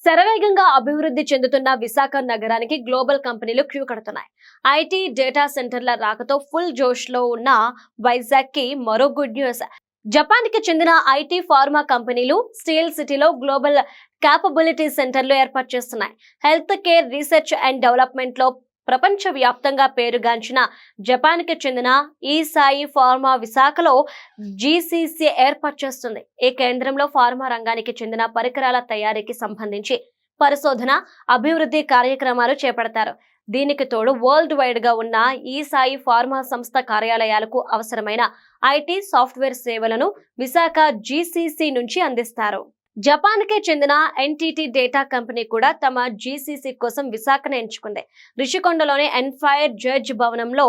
శరవేగంగా అభివృద్ధి చెందుతున్న విశాఖ నగరానికి గ్లోబల్ కంపెనీలు క్యూ కడుతున్నాయి. ఐటీ డేటా సెంటర్ల రాకతో ఫుల్ జోష్ లో ఉన్న వైజాగ్ కి మరో గుడ్ న్యూస్. జపాన్ కి చెందిన ఐటీ ఫార్మా కంపెనీలు స్టీల్ సిటీలో గ్లోబల్ క్యాపబిలిటీ సెంటర్లు ఏర్పాటు చేస్తున్నాయి. Health care research and development లో ప్రపంచ వ్యాప్తంగా పేరుగాంచిన జపాన్ కి చెందిన ఈ సాయి ఫార్మా విశాఖలో జీసీసీ ఏర్పాటు చేస్తుంది. ఈ కేంద్రంలో ఫార్మా రంగానికి చెందిన పరికరాల తయారీకి సంబంధించి పరిశోధన, అభివృద్ధి కార్యక్రమాలు చేపడతారు. దీనికి తోడు వరల్డ్ వైడ్ గా ఉన్న ఈ సాయి ఫార్మా సంస్థ కార్యాలయాలకు అవసరమైన ఐటీ సాఫ్ట్వేర్ సేవలను విశాఖ జీసీసీ నుంచి అందిస్తారు. జపాన్ కి చెందిన ఎన్టీటీ డేటా కంపెనీ కూడా తమ జీసీసీ కోసం విశాఖను ఎంచుకుంది. రిషికొండలోని ఎన్ఫైర్ జడ్జ్ భవనంలో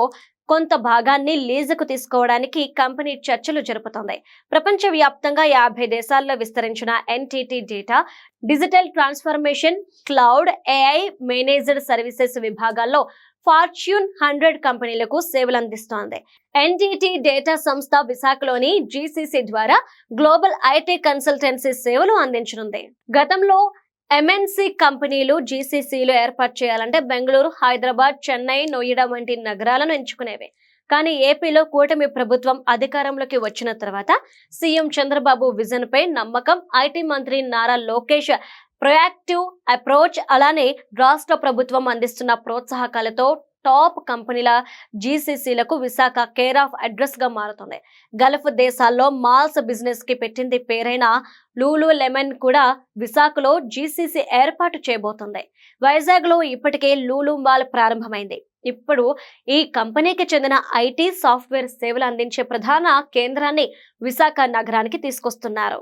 కొంత భాగాన్ని లీజుకు తీసుకోవడానికి కంపెనీ చర్చలు జరుపుతోంది. ప్రపంచ వ్యాప్తంగా 50 దేశాల్లో విస్తరించిన NTT data digital transformation, cloud, AI, managed services విభాగాల్లో ఫార్చ్యూన్ 100 కంపెనీలకు సేవలు అందిస్తోంది. ఎన్టీటీ డేటా సంస్థ విశాఖలోని జీసీసీ ద్వారా గ్లోబల్ ఐటీ కన్సల్టెన్సీ సేవలు అందించనుంది. గతంలో ఎంఎన్సీ కంపెనీలు జీసీసీలు ఏర్పాటు చేయాలంటే బెంగళూరు, హైదరాబాద్, చెన్నై, నోయిడా వంటి నగరాలను ఎంచుకునేవి. కానీ ఏపీలో కూటమి ప్రభుత్వం అధికారంలోకి వచ్చిన తర్వాత సీఎం చంద్రబాబు విజన్ పై నమ్మకం, ఐటీ మంత్రి నారా లోకేష్ ప్రొయాక్టివ్ అప్రోచ్, అలానే రాష్ట్ర ప్రభుత్వం అందిస్తున్న ప్రోత్సాహకాలతో టాప్ కంపెనీల జీసీసీలకు విశాఖ కేర్ ఆఫ్ అడ్రస్ గా మారుతుంది. గల్ఫ్ దేశాల్లో మాల్స్ బిజినెస్ కి పెట్టింది పేరైన లూలు లెమన్ కూడా విశాఖలో జీసీసీ ఏర్పాటు చేయబోతుంది. వైజాగ్ లో ఇప్పటికే లూలు మాల్ ప్రారంభమైంది. ఇప్పుడు ఈ కంపెనీకి చెందిన ఐటీ సాఫ్ట్వేర్ సేవలు అందించే ప్రధాన కేంద్రాన్ని విశాఖ నగరానికి తీసుకొస్తున్నారు.